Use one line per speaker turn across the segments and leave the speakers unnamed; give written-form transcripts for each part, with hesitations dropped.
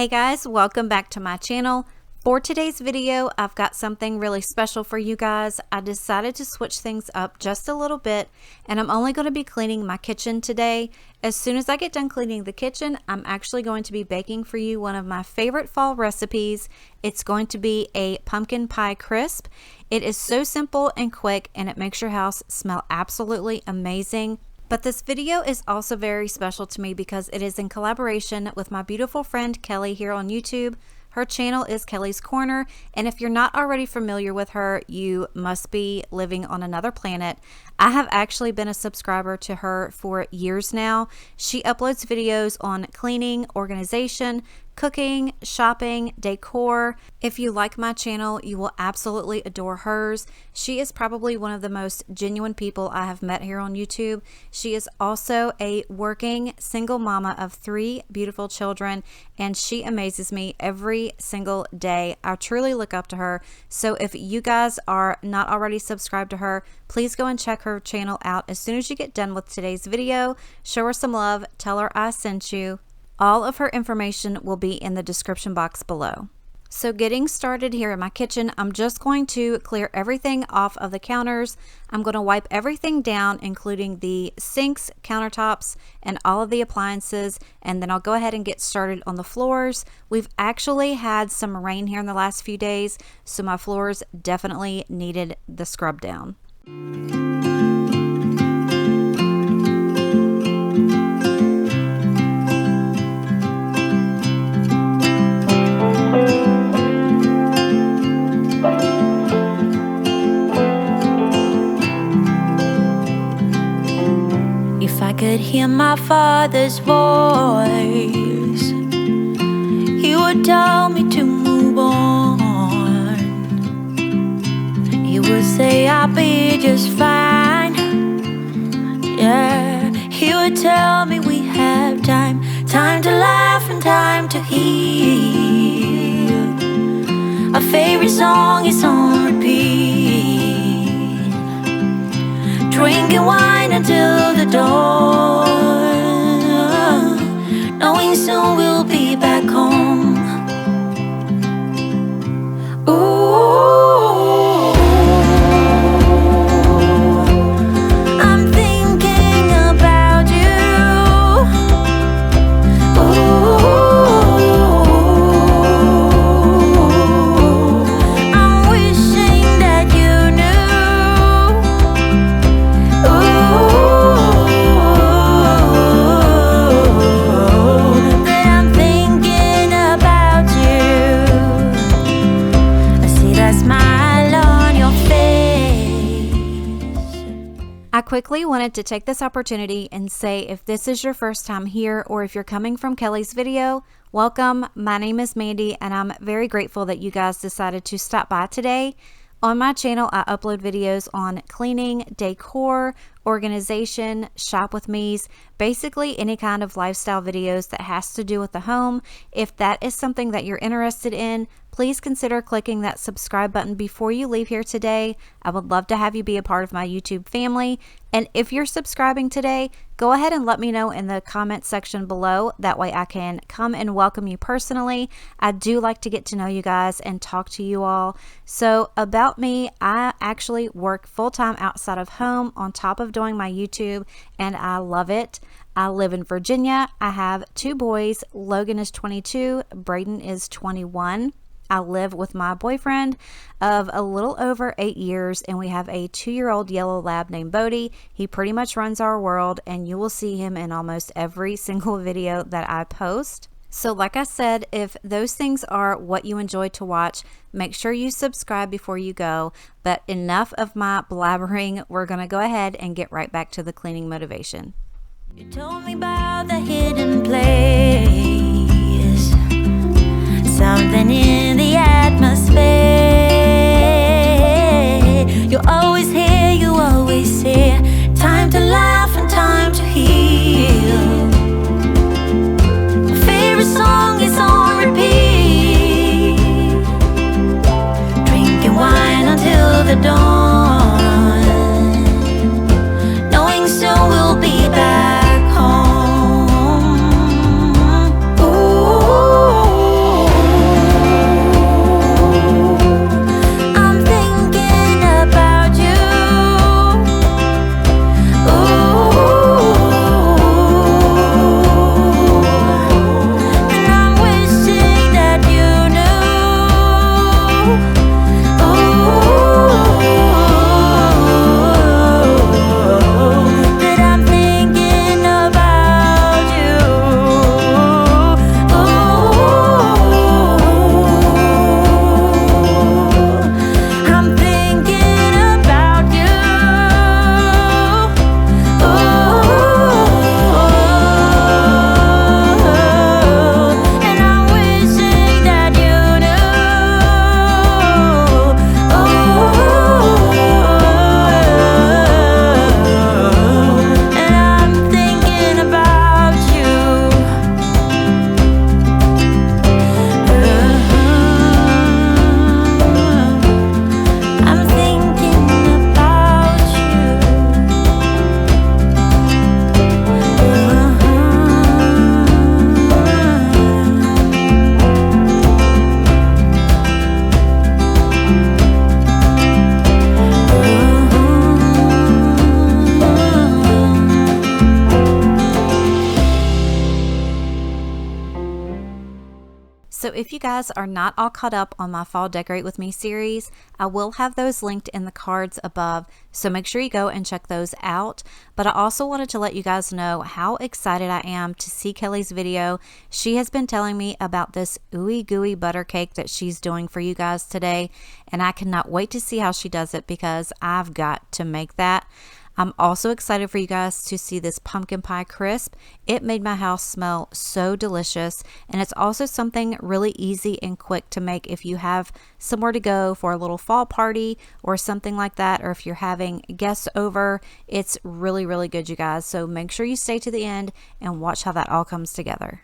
Hey guys, welcome back to my channel. For today's video, I've got something really special for you guys. I decided to switch things up just a little bit, and I'm only going to be cleaning my kitchen today. As soon as I get done cleaning the kitchen, I'm actually going to be baking for you one of my favorite fall recipes. It's going to be a pumpkin pie crisp. It is so simple and quick, and it makes your house smell absolutely amazing. But this video is also very special to me because it is in collaboration with my beautiful friend Kelly here on YouTube. Her channel is Kelly's Corner, and if you're not already familiar with her, you must be living on another planet. I have actually been a subscriber to her for years now. She uploads videos on cleaning, organization, cooking, shopping, decor. If you like my channel, you will absolutely adore hers. She is probably one of the most genuine people I have met here on YouTube. She is also a working single mama of 3 beautiful children, and she amazes me every single day. I truly look up to her. So if you guys are not already subscribed to her, please go and check her channel out as soon as you get done with today's video. Show her some love, tell her I sent you. All of her information will be in the description box below. So getting started here in my kitchen, I'm just going to clear everything off of the counters. I'm going to wipe everything down, including the sinks, countertops, and all of the appliances, and then I'll go ahead and get started on the floors. We've actually had some rain here in the last few days, so my floors definitely needed the scrub down.
If I could hear my father's voice, he would tell me to move on. He would say I'll be just fine. Yeah, he would tell me we have time, time to laugh and time to heal. Our favorite song is on repeat, drinking wine until the dawn, knowing soon we'll be back home. Ooh, I'm thinking about you. Ooh, I'm wishing that you knew. That I'm thinking about you. I see that smile on your face.
I quickly wanted to take this opportunity and say, if this is your first time here or if you're coming from Kelly's video, welcome. My name is Mandy, and I'm very grateful that you guys decided to stop by today. On my channel, I upload videos on cleaning, decor, organization, shop with me's, basically any kind of lifestyle videos that has to do with the home. If that is something that you're interested in, please consider clicking that subscribe button before you leave here today. I would love to have you be a part of my YouTube family. And if you're subscribing today, go ahead and let me know in the comment section below. That way I can come and welcome you personally. I do like to get to know you guys and talk to you all. So about me, I actually work full-time outside of home on top of doing my YouTube, and I love it. I live in Virginia. I have 2 boys. Logan is 22, Braden is 21. I live with my boyfriend of a little over 8 years, and we have a 2-year-old yellow lab named Bodie. He pretty much runs our world, and you will see him in almost every single video that I post. So like I said, if those things are what you enjoy to watch, make sure you subscribe before you go. But enough of my blabbering. We're going to go ahead and get right back to the cleaning motivation.
You told me about the hidden place, something in the atmosphere. You're always here, you always here. Time to laugh and time to heal. My favorite song is on repeat, drinking wine until the dawn, knowing soon we'll be back home. Ooh.
if you guys are not all caught up on my Fall Decorate With Me series, I will have those linked in the cards above, so make sure you go and check those out. But I also wanted to let you guys know how excited I am to see Kelly's video. She has been telling me about this ooey gooey butter cake that she's doing for you guys today, and I cannot wait to see how she does it because I've got to make that. I'm also excited for you guys to see this pumpkin pie crisp. It made my house smell so delicious, and it's also something really easy and quick to make if you have somewhere to go for a little fall party or something like that, or if you're having guests over. It's really, really good, you guys. So make sure you stay to the end and watch how that all comes together.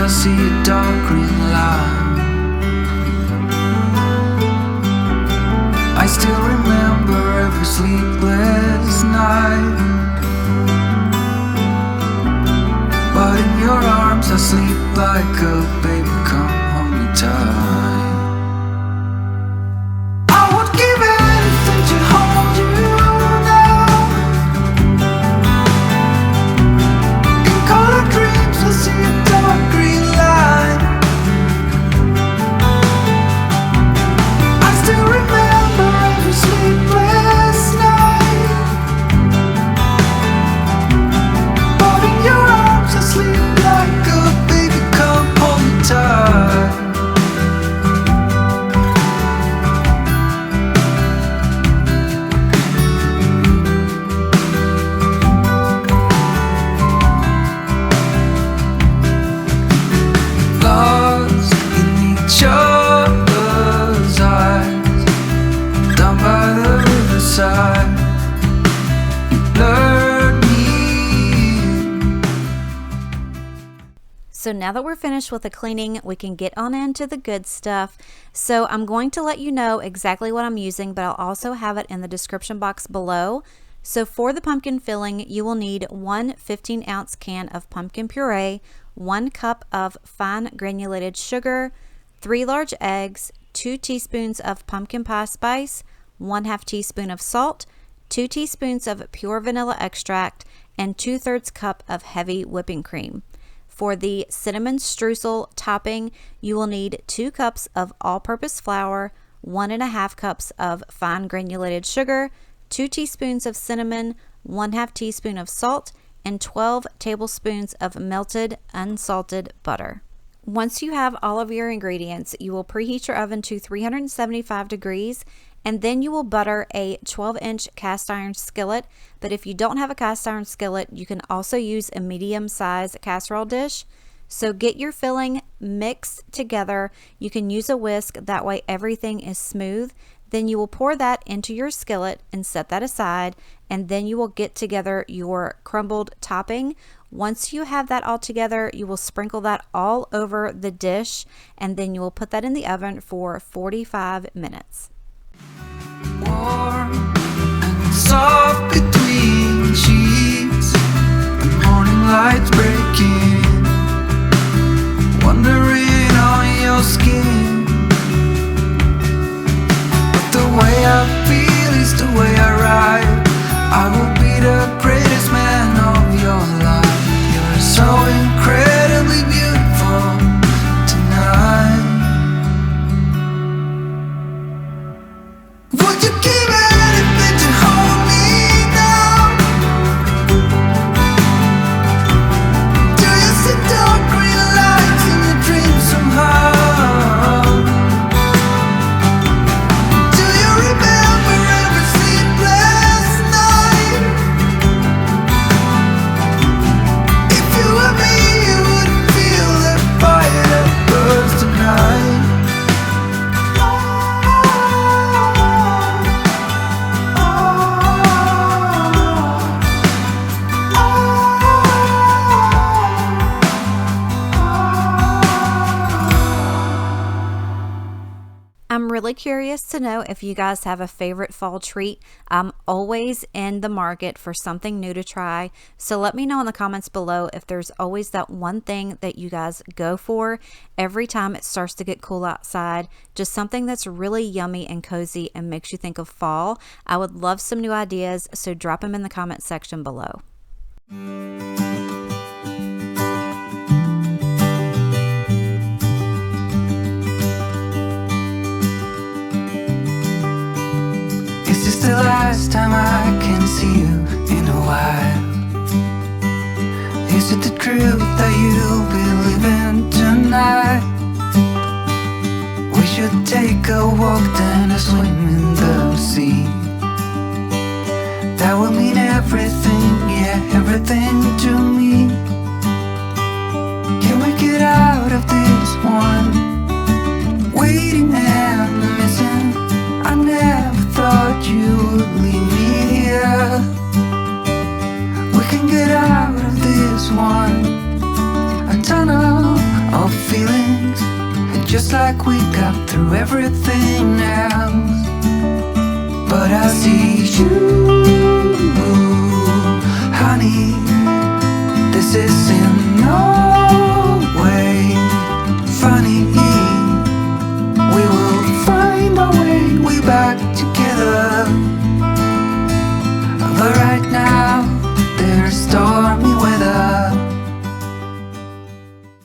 I see a dark green line. I still remember every sleepless night, but in your arms I sleep like a baby. Come hold me tight. I would give anything to hold you now. In colored dreams I see a dark green line. I still remember every sleepless night, but in your arms I sleep like a baby. Come hold me tight. Lost in each other's eyes, down by the riverside, you lured me in.
So now that we're finished with the cleaning, we can get on into the good stuff. So I'm going to let you know exactly what I'm using, but I'll also have it in the description box below. So for the pumpkin filling, you will need one 15-ounce can of pumpkin puree, 1 cup of fine granulated sugar, 3 large eggs, 2 teaspoons of pumpkin pie spice, 1/2 teaspoon of salt, 2 teaspoons of pure vanilla extract, and 2/3 cup of heavy whipping cream. For the cinnamon streusel topping, you will need 2 cups of all-purpose flour, 1.5 cups of fine granulated sugar, 2 teaspoons of cinnamon, 1/2 teaspoon of salt, and 12 tablespoons of melted unsalted butter. Once you have all of your ingredients, you will preheat your oven to 375 degrees, and then you will butter a 12-inch cast iron skillet. But if you don't have a cast iron skillet, you can also use a medium-sized casserole dish. So get your filling mixed together. You can use a whisk, that way everything is smooth. Then you will pour that into your skillet and set that aside, and then you will get together your crumbled topping. Once you have that all together, you will sprinkle that all over the dish, and then you will put that in the oven for 45 minutes.
Warm and soft between sheets, the morning light's breaking, wandering on your skin. But the way
I'm really curious to know if you guys have a favorite fall treat. I'm always in the market for something new to try. So let me know in the comments below if there's always that one thing that you guys go for every time it starts to get cool outside. Just something that's really yummy and cozy and makes you think of fall. I would love some new ideas, so drop them in the comment section below.
Is this the last time I can see you in a while? Is it the truth that you'll be living tonight? We should take a walk, then a swim in the sea. That will mean everything, yeah, everything to me. Can we get out of this one? Waiting and missing. I never thought you would leave me here. We can get out of this one. A tunnel of feelings, just like we got through everything else. But I see you, honey. This is in no way funny. We will find our way back together. But right now, there's stormy weather.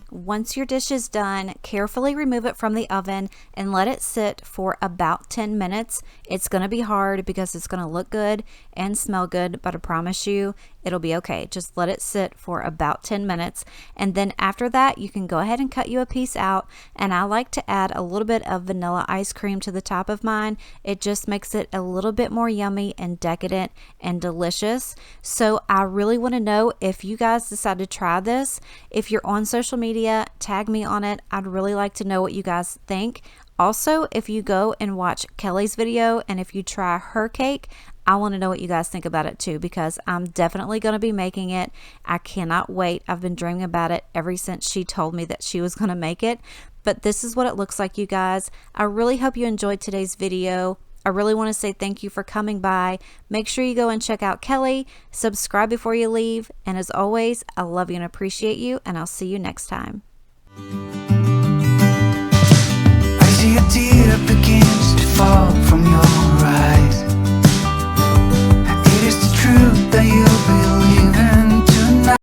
Once your dish is done, carefully remove it from the oven and let it sit for about 10 minutes. It's going to be hard because it's going to look good and smell good, but I promise you it'll be okay. Just let it sit for about 10 minutes. And then after that, you can go ahead and cut you a piece out. And I like to add a little bit of vanilla ice cream to the top of mine. It just makes it a little bit more yummy and decadent and delicious. So I really want to know if you guys decide to try this. If you're on social media, tag me on it. I'd really like to know what you guys think. Also, if you go and watch Kelly's video and if you try her cake, I want to know what you guys think about it too, because I'm definitely going to be making it. I cannot wait. I've been dreaming about it ever since she told me that she was going to make it. But this is what it looks like, you guys. I really hope you enjoyed today's video. I really want to say thank you for coming by. Make sure you go and check out Kelly. Subscribe before you leave. And as always, I love you and appreciate you, and I'll see you next time.